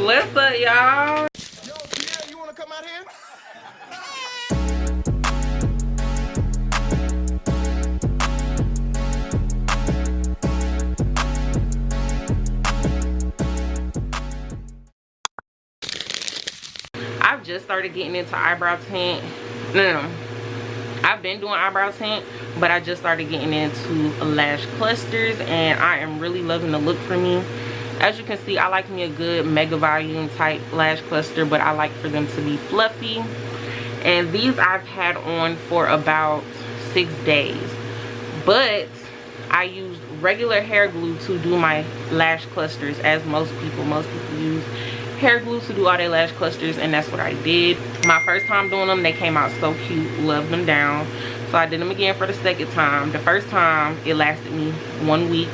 What's up, y'all? Yo, Pierre, you wanna come out here? I've just started getting into eyebrow tint. No. I've been doing eyebrow tint, but I just started getting into lash clusters, and I am really loving the look for me. As you can see, I like me a good mega volume type lash cluster, but I like for them to be fluffy. And these I've had on for about 6 days, but I used regular hair glue to do my lash clusters, as most people use hair glue to do all their lash clusters, and that's what I did. My first time doing them, they came out so cute, loved them down. So I did them again for the second time. The first time it lasted me 1 week,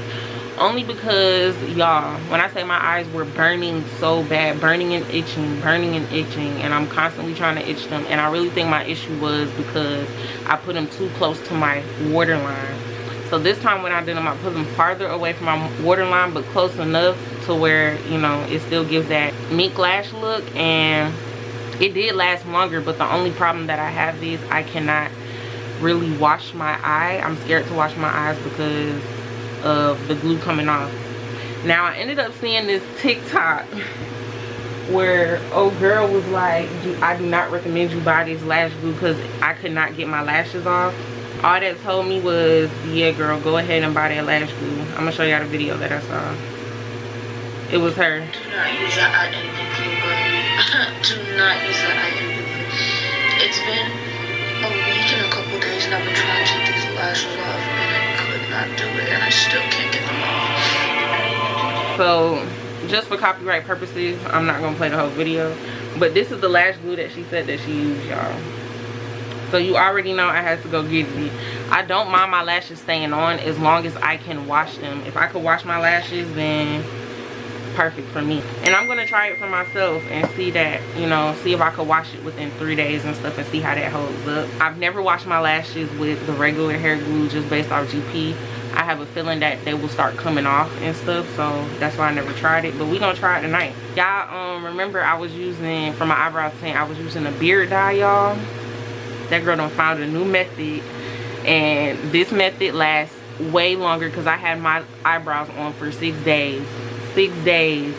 only because, y'all, when I say my eyes were burning so bad, burning and itching, and I'm constantly trying to itch them. And I really think my issue was because I put them too close to my waterline. So this time when I did them, I put them farther away from my waterline, but close enough to where, you know, it still gives that mink lash look. And it did last longer, but the only problem that I have is I cannot really wash my eye. I'm scared to wash my eyes because of the glue coming off. Now I ended up seeing this TikTok where old girl was like, I do not recommend you buy this lash glue because I could not get my lashes off. All that told me was, yeah girl, go ahead and buy that lash glue. I'm gonna show y'all the video that I saw. It was her. Do not use that eye envy glue, bro. Do not use that eye envy glue. It's been a week and a couple days and I've been trying to take these lashes off and I could not do it, and I still can't get them off. So just for copyright purposes, I'm not gonna play the whole video, but this is the lash glue that she said that she used, y'all. So you already know I had to go get it. I don't mind my lashes staying on as long as I can wash them. If I could wash my lashes, then perfect for me. And I'm gonna try it for myself and see that, you know, see if I could wash it within 3 days and stuff and see how that holds up. I've never washed my lashes with the regular hair glue just based off GP. I have a feeling that they will start coming off and stuff, so that's why I never tried it, but we're gonna try it tonight. Y'all remember I was using, for my eyebrow tint, I was using a beard dye, y'all. That girl done found a new method, and this method lasts way longer because I had my eyebrows on for 6 days. 6 days.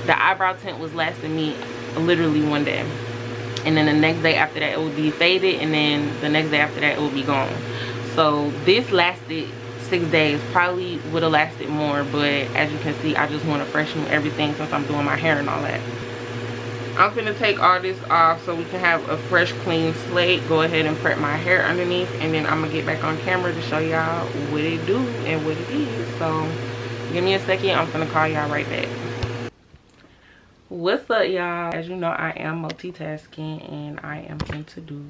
The eyebrow tint was lasting me literally 1 day, and then the next day after that it would be faded, and then the next day after that it would be gone. So this lasted 6 days. Probably would have lasted more, but as you can see, I just want to freshen everything since I'm doing my hair and all that. I'm gonna take all this off so we can have a fresh clean slate. Go ahead and prep my hair underneath, and then I'm gonna get back on camera to show y'all what it do and what it is. So give me a second, I'm gonna call y'all right back. What's up, y'all? As you know, I am multitasking and I am going to do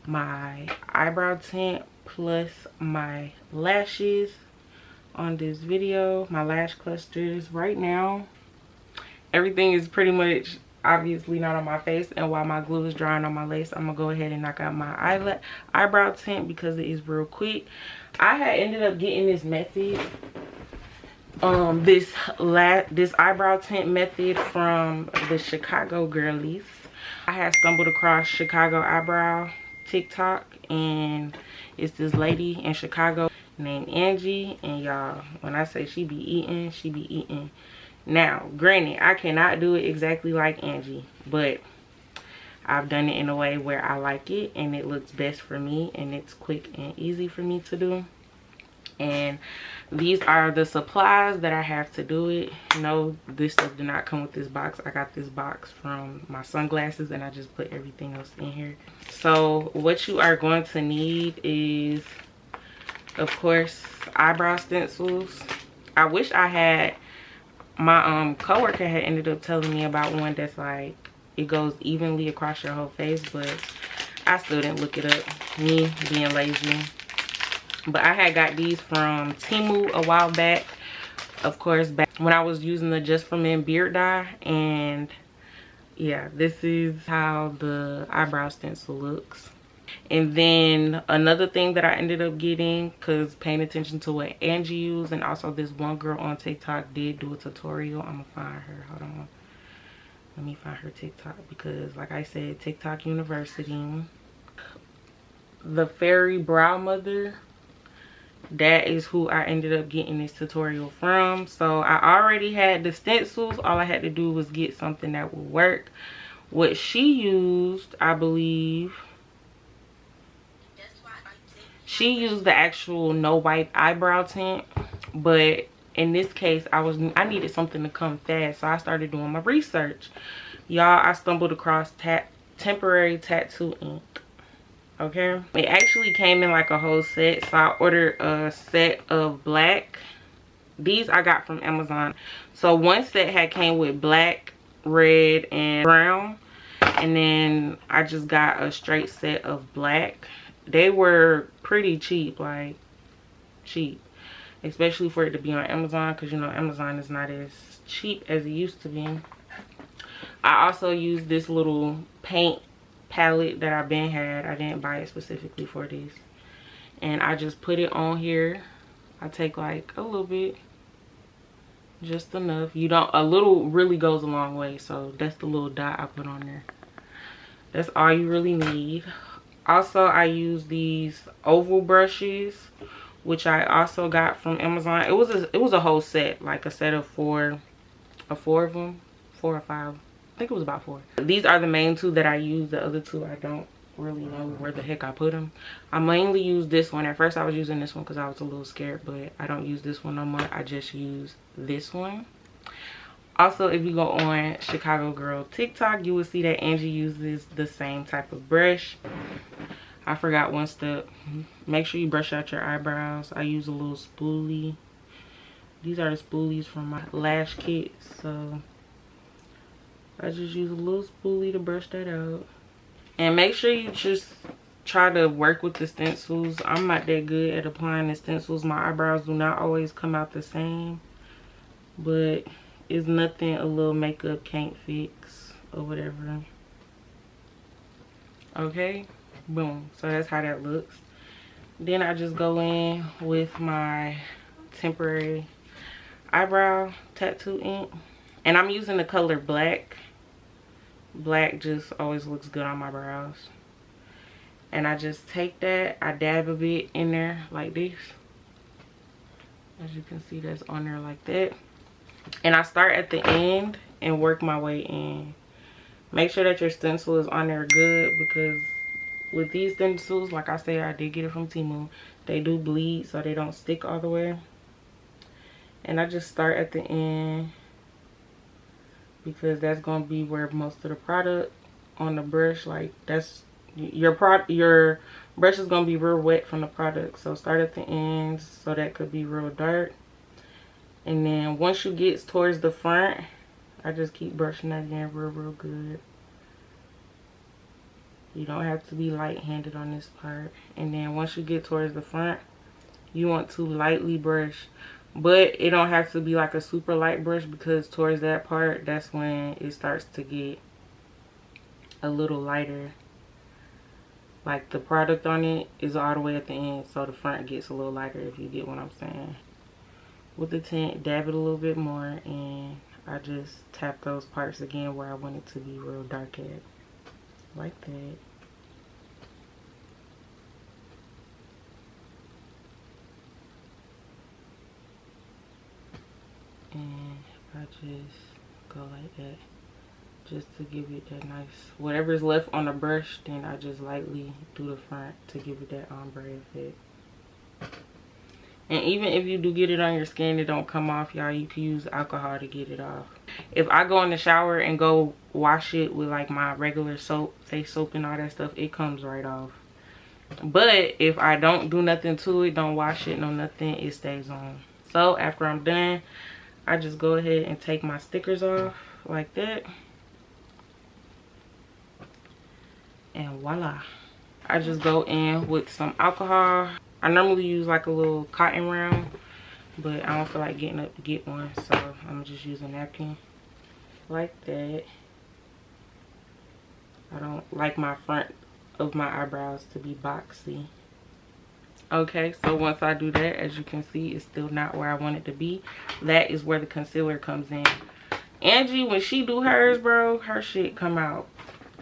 my eyebrow tint plus my lashes on this video, my lash clusters. Right now everything is pretty much obviously not on my face, and while my glue is drying on my lace, I'm gonna go ahead and knock out my eyebrow tint because it is real quick. I had ended up getting this method, this eyebrow tint method from the Chicago girlies. I had stumbled across Chicago eyebrow TikTok, and it's this lady in Chicago named Angie, and y'all, when I say she be eating, she be eating. Now granted, I cannot do it exactly like Angie, but I've done it in a way where I like it and it looks best for me, and it's quick and easy for me to do. And these are the supplies that I have to do it. No, this stuff did not come with this box. I got this box from my sunglasses and I just put everything else in here. So what you are going to need is, of course, eyebrow stencils. I wish I had, my coworker had ended up telling me about one that's like, it goes evenly across your whole face, but I still didn't look it up, me being lazy. But I had got these from Temu a while back, of course, back when I was using the Just For Men beard dye. And yeah, this is how the eyebrow stencil looks. And then another thing that I ended up getting, because paying attention to what Angie used, and also this one girl on TikTok did do a tutorial. I'm gonna find her, hold on. Let me find her TikTok, because like I said, TikTok University. The Fairy Brow Mother, that is who I ended up getting this tutorial from. So I already had the stencils. All I had to do was get something that would work. What she used, I believe, she used the actual no wipe eyebrow tint, but in this case I needed something to come fast, so I started doing my research. Y'all, I stumbled across temporary tattoo ink. Okay, it actually came in like a whole set, so I ordered a set of black. These I got from Amazon. So one set had came with black, red, and brown, and then I just got a straight set of black. They were pretty cheap, like cheap, especially for it to be on Amazon, because you know Amazon is not as cheap as it used to be. I also used this little paint palette that I've been had. I didn't buy it specifically for this, and I just put it on here. I take like a little bit, just enough. You don't, a little really goes a long way, so that's the little dot I put on there. That's all you really need. Also, I use these oval brushes, which I also got from Amazon. It was a whole set, like a set of four of them, 4 or 5. I think it was about 4. These are the main 2 that I use. The other 2 I don't really know where the heck I put them. I mainly use this one. At first I was using this one because I was a little scared, but I don't use this one no more. I just use this one. Also, if you go on Chicago Girl TikTok, you will see that Angie uses the same type of brush. I forgot one step. Make sure you brush out your eyebrows. I use a little spoolie. These are the spoolies from my lash kit, so I just use a little spoolie to brush that out. And make sure you just try to work with the stencils. I'm not that good at applying the stencils. My eyebrows do not always come out the same, but it's nothing a little makeup can't fix or whatever. Okay, boom. So that's how that looks. Then I just go in with my temporary eyebrow tattoo ink, and I'm using the color black. Black just always looks good on my brows. And I just take that, I dab a bit in there like this. As you can see, that's on there like that. And I start at the end and work my way in. Make sure that your stencil is on there good, because with these stencils, like I said, I did get it from Temu, they do bleed, so they don't stick all the way. And I just start at the end, because that's going to be where most of the product on the brush, like that's your brush is going to be real wet from the product. So start at the ends, so that could be real dark. And then once you get towards the front, I just keep brushing that in real good. You don't have to be light-handed on this part. And then once you get towards the front, you want to lightly brush, but it don't have to be like a super light brush, because towards that part, that's when it starts to get a little lighter. Like the product on it is all the way at the end, so the front gets a little lighter, if you get what I'm saying. With the tint, dab it a little bit more, and I just tap those parts again where I want it to be real dark at, like that. And I just go like that, just to give it that nice, whatever's left on the brush, then I just lightly do the front to give it that ombre effect. And even if you do get it on your skin, it don't come off, y'all. You can use alcohol to get it off. If I go in the shower and go wash it with like my regular soap, face soap and all that stuff, it comes right off. But if I don't do nothing to it, don't wash it, no nothing, it stays on. So after I'm done, I just go ahead and take my stickers off like that. And voila. I just go in with some alcohol. I normally use like a little cotton round, but I don't feel like getting up to get one, so I'm just using a napkin like that. I don't like my front of my eyebrows to be boxy. Okay, so once I do that, as you can see, it's still not where I want it to be. That is where the concealer comes in. Angie, when she do hers, bro, her shit come out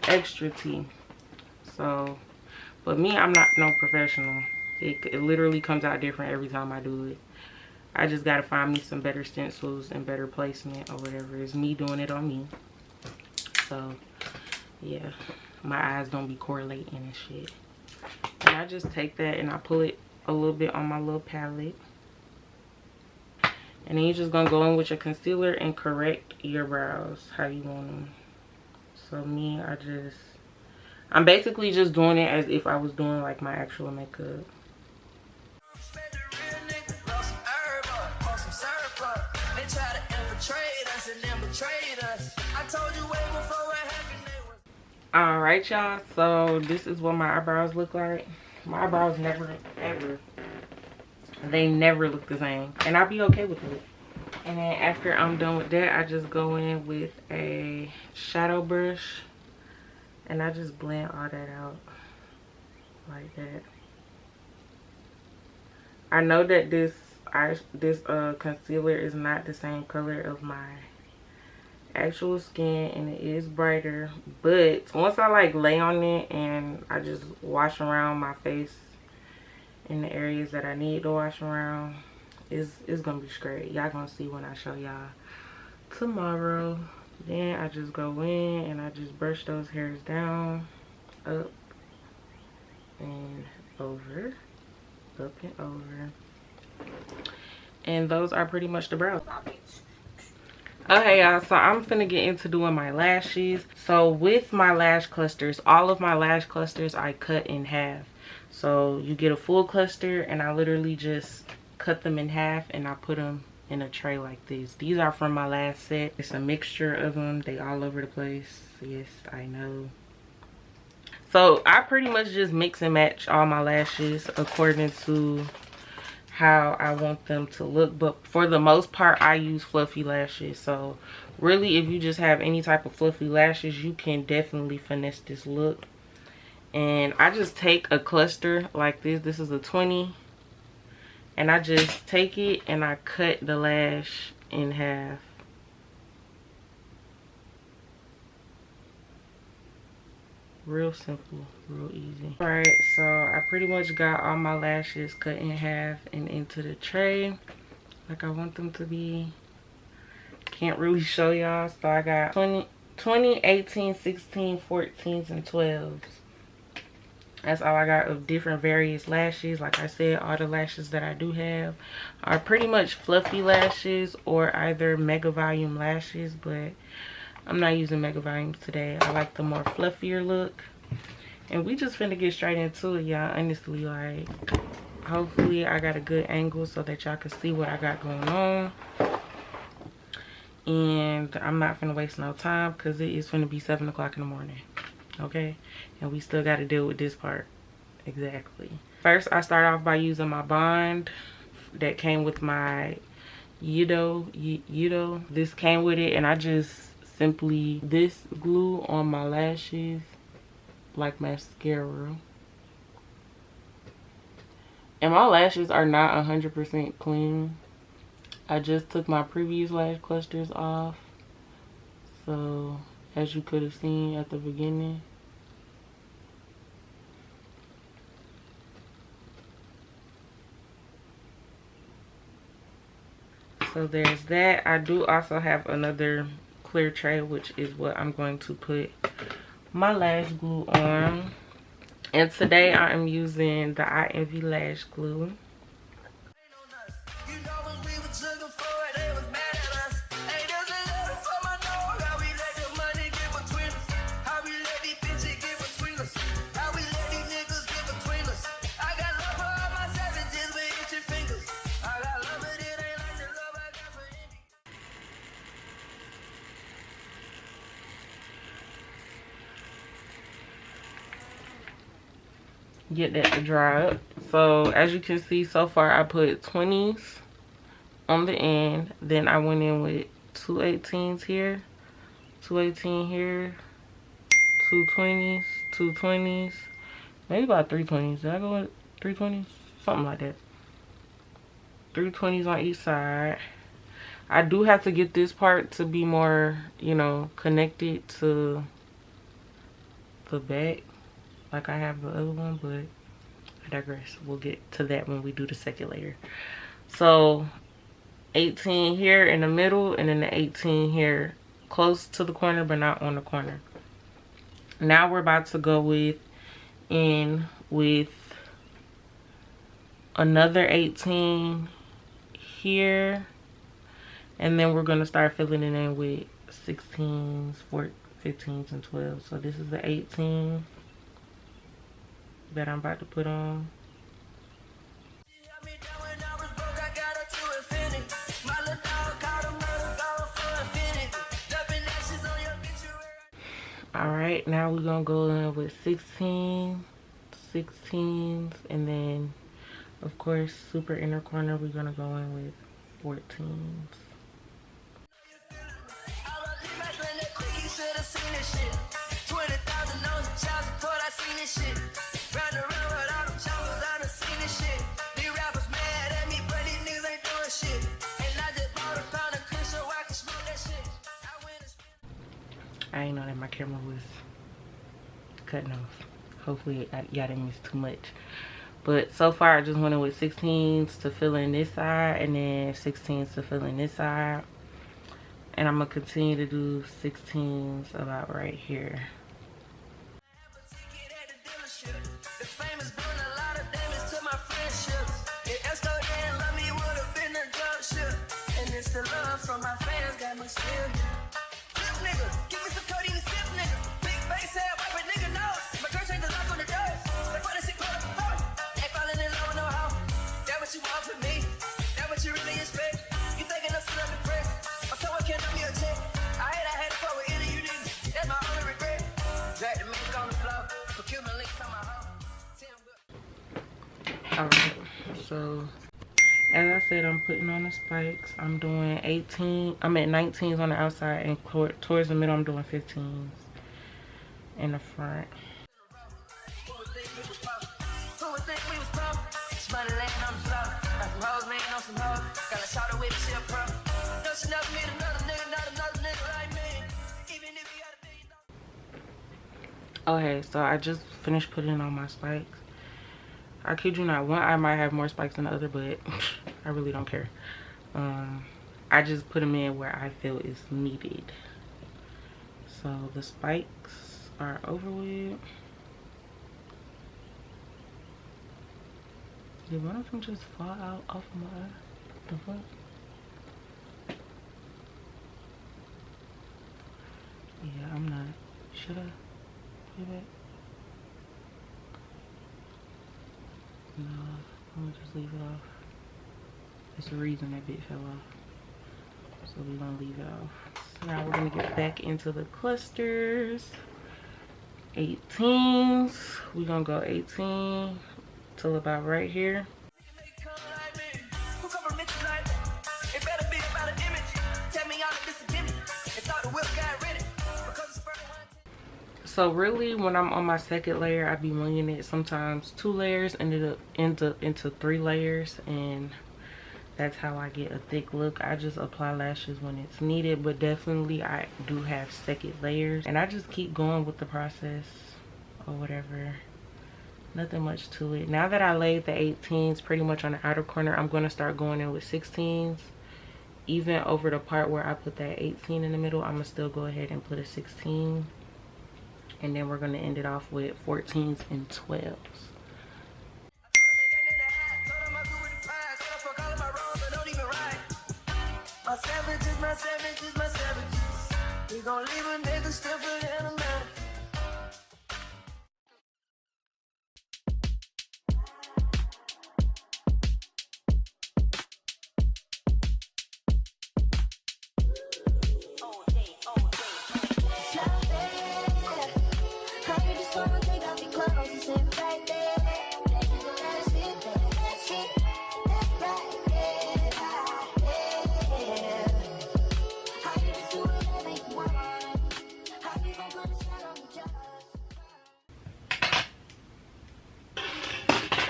extra tea. So, but me, I'm not no professional. It literally comes out different every time I do it. I just gotta find me some better stencils and better placement or whatever. It's me doing it on me. So, yeah, my eyes don't be correlating and shit. And I just take that and I pull it a little bit on my little palette. And then you're just gonna go in with your concealer and correct your brows how you want them. So me, I'm basically just doing it as if I was doing like my actual makeup. Alright, y'all, so this is what my eyebrows look like. My eyebrows never look the same, and I'll be okay with it. And then after I'm done with that, I just go in with a shadow brush and I just blend all that out like that. I know that this concealer is not the same color of my actual skin, and it is brighter, but once I like lay on it and I just wash around my face in the areas that I need to wash around, it's gonna be straight. Y'all gonna see when I show y'all tomorrow. Then I just go in and I just brush those hairs down, up and over, up and over, and those are pretty much the brows. Okay, y'all, so I'm finna get into doing my lashes. So with my lash clusters, all of my lash clusters I cut in half. So you get a full cluster and I literally just cut them in half and I put them in a tray like this. These are from my last set. It's a mixture of them. They all over the place. Yes, I know. So I pretty much just mix and match all my lashes according to how I want them to look, but for the most part I use fluffy lashes. So really, if you just have any type of fluffy lashes, you can definitely finesse this look. And I just take a cluster like this. This is a 20, and I just take it and I cut the lash in half. Real simple, real easy. All right, so I pretty much got all my lashes cut in half and into the tray like I want them to be. Can't really show y'all, so I got 20, 18, 16, 14s, and 12s. That's all I got of different various lashes. Like I said, all the lashes that I do have are pretty much fluffy lashes or either mega volume lashes, but I'm not using mega volumes today. I like the more fluffier look. And we just finna get straight into it, y'all. Honestly, like, hopefully I got a good angle so that y'all can see what I got going on. And I'm not finna waste no time because it is finna be 7 o'clock in the morning. Okay? And we still gotta deal with this part. Exactly. First, I start off by using my bond that came with my Yudo. This came with it, and I just simply this glue on my lashes like mascara. And my lashes are not 100% clean. I just took my previous lash clusters off, so as you could have seen at the beginning. So there's that. I do also have another clear tray, which is what I'm going to put my lash glue on. And today I am using the I Envy lash glue. Get that to dry up. So as you can see, so far I put 20s on the end, then I went in with 2 18s here, 2 18 here, 2 20s, 2 20s, maybe about 3 20s. Did I go with 3 20s? Something like that. 3 20s on each side. I do have to get this part to be more, you know, connected to the back like I have the other one, but I digress. We'll get to that when we do the second layer. So 18 here in the middle, and then the 18 here close to the corner but not on the corner. Now we're about to go with another 18 here, and then we're going to start filling it in with 16s, 15s, and 12s. So this is the 18 that I'm about to put on. All right, now we're gonna go in with 16s, and then of course super inner corner we're gonna go in with 14s. I didn't know that my camera was cutting off. Hopefully y'all didn't miss too much. But so far I just went in with 16s to fill in this side, and then 16s to fill in this side. And I'm gonna continue to do 16s about right here. Alright, so as I said, I'm putting on the spikes. I'm doing 18, I'm at 19s on the outside, and towards the middle I'm doing 15s in the front. Okay, so I just finished putting on my spikes. I kid you not, one eye might have more spikes than the other, but I really don't care. I just put them in where I feel is needed. So the spikes are over with. Did one of them just fall out off of my eye? The fuck? Yeah, I'm not. Should I do that? No, I'm gonna just leave it off. There's a reason that bit fell off. So we're gonna leave it off. So now we're gonna get back into the clusters. 18s. We're gonna go 18 till about right here. So really, when I'm on my second layer, I be winging it. Sometimes 2 layers ends up into 3 layers, and that's how I get a thick look. I just apply lashes when it's needed, but definitely I do have second layers, and I just keep going with the process or whatever. Nothing much to it. Now that I laid the 18s pretty much on the outer corner, I'm going to start going in with 16s. Even over the part where I put that 18 in the middle, I'm gonna still go ahead and put a 16. And then we're gonna end it off with 14s and 12s.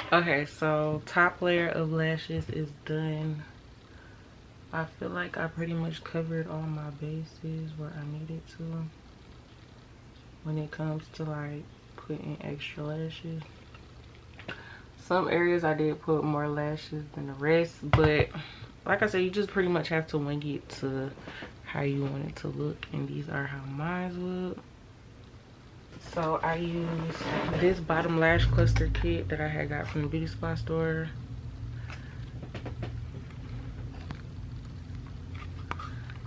Okay, so top layer of lashes is done. I feel like I pretty much covered all my bases where I needed to when it comes to like putting extra lashes. Some areas I did put more lashes than the rest, but like I said, you just pretty much have to wing it to how you want it to look, and these are how mine look. So I used this bottom lash cluster kit that I had got from the beauty supply store.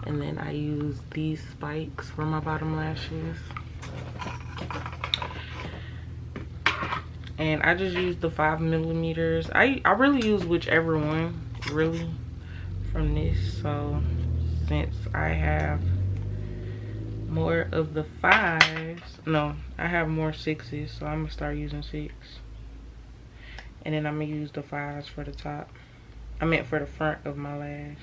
And then I used these spikes for my bottom lashes. And I just used the 5mm. I really use whichever one, really, from this. So since I have more of the 5s, no, I have more 6s, so I'm gonna start using 6. And then I'm gonna use the 5s for the top. I meant for the front of my lash.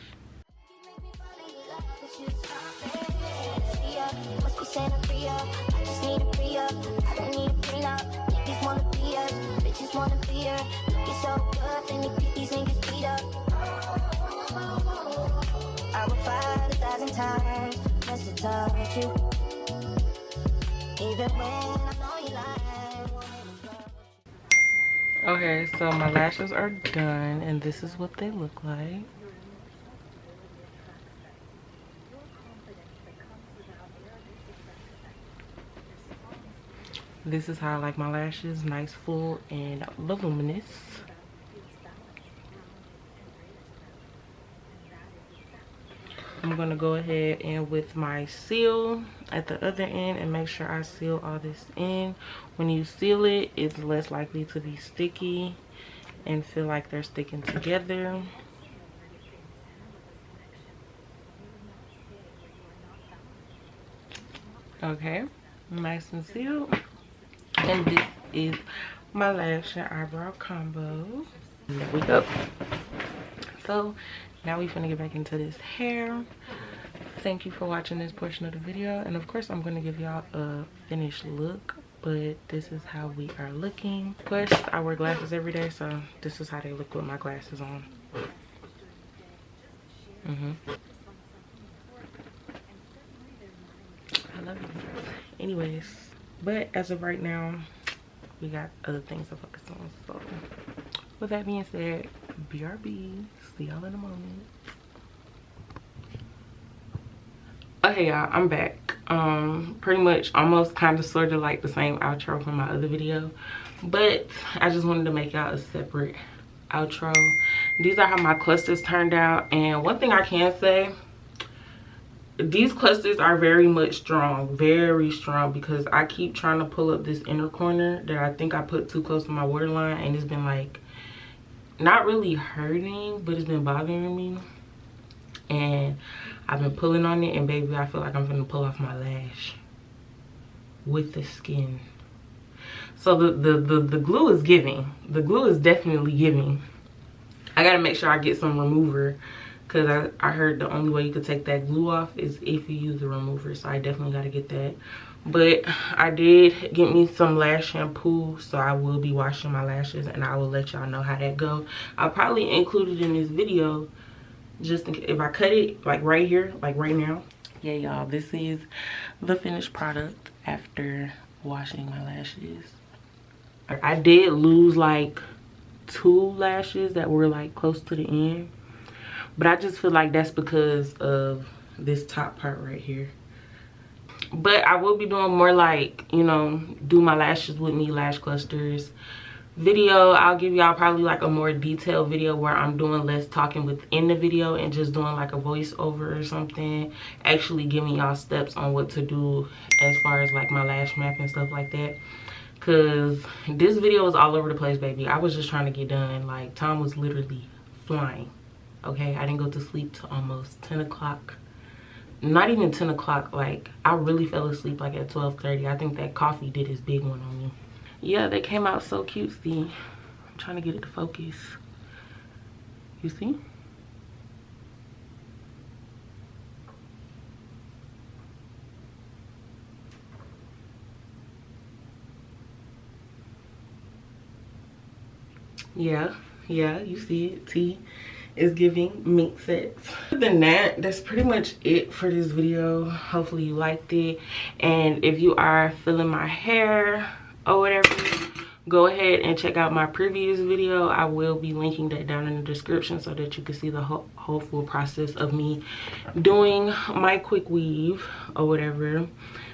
I would fight 1,000 times just to touch you. Even when I know you lie. Okay, so my lashes are done, and this is what they look like. This is how I like my lashes, nice, full, and voluminous. I'm gonna go ahead and with my seal at the other end and make sure I seal all this in. When you seal it, it's less likely to be sticky and feel like they're sticking together. Okay, nice and sealed. And this is my lash and eyebrow combo. There we go. So now we're gonna get back into this hair. Thank you for watching this portion of the video, and of course I'm gonna give y'all a finished look, but this is how we are looking. Of course I wear glasses every day, so this is how they look with my glasses on. I love you. Anyways, but as of right now, we got other things to focus on. So with that being said, BRB. See y'all in a moment. Okay, y'all, I'm back. Pretty much almost kind of sort of like the same outro from my other video, but I just wanted to make y'all a separate outro. These are how my clusters turned out, and one thing I can say, these clusters are very much strong, very strong, because I keep trying to pull up this inner corner that I think I put too close to my waterline, and it's been like not really hurting, but it's been bothering me, and I've been pulling on it, and baby, I feel like I'm gonna pull off my lash with the skin. So the glue is giving. The glue is definitely giving. I gotta make sure I get some remover, because I heard the only way you could take that glue off is if you use the remover, so I definitely gotta get that. But I did get me some lash shampoo, so I will be washing my lashes, and I will let y'all know how that go. I'll probably include it in this video, just in case, if I cut it like right here, like right now. Yeah, y'all, this is the finished product after washing my lashes. I did lose like 2 lashes that were like close to the end, but I just feel like that's because of this top part right here. But I will be doing more like, you know, do my lashes with me, lash clusters video. I'll give y'all probably like a more detailed video where I'm doing less talking within the video and just doing like a voiceover or something, actually giving y'all steps on what to do as far as like my lash map and stuff like that, because this video was all over the place, baby. I was just trying to get done. Like, time was literally flying. Okay, I didn't go to sleep till almost 10 o'clock. Not even 10 o'clock. Like, I really fell asleep like at 12:30. I think that coffee did his big one on me. Yeah, they came out so cutesy. I'm trying to get it to focus. You see? Yeah, you see it. T It's giving mink sets. Other than that, that's pretty much it for this video. Hopefully you liked it, and if you are feeling my hair or whatever, go ahead and check out my previous video. I will be linking that down in the description so that you can see the whole full process of me doing my quick weave or whatever.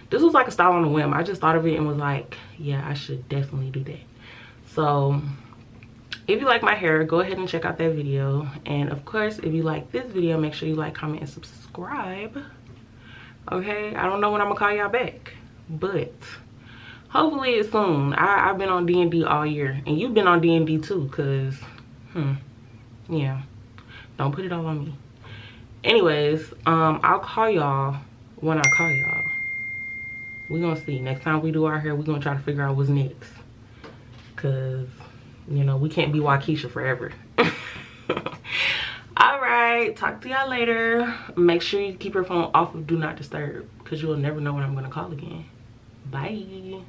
This was like a style on a whim. I just thought of it and was like, yeah, I should definitely do that. So if you like my hair, go ahead and check out that video. And of course, if you like this video, make sure you like, comment, and subscribe. Okay, I don't know when I'm gonna call y'all back, but hopefully it's soon. I've been on D&D all year, and you've been on D&D too, cause yeah, don't put it all on me. Anyways, I'll call y'all when I call y'all. We're gonna see. Next time we do our hair, we're gonna try to figure out what's next, cause you know we can't be Waukesha forever. All right, talk to y'all later. Make sure you keep your phone off of do not disturb, because you'll never know when I'm gonna call again. Bye.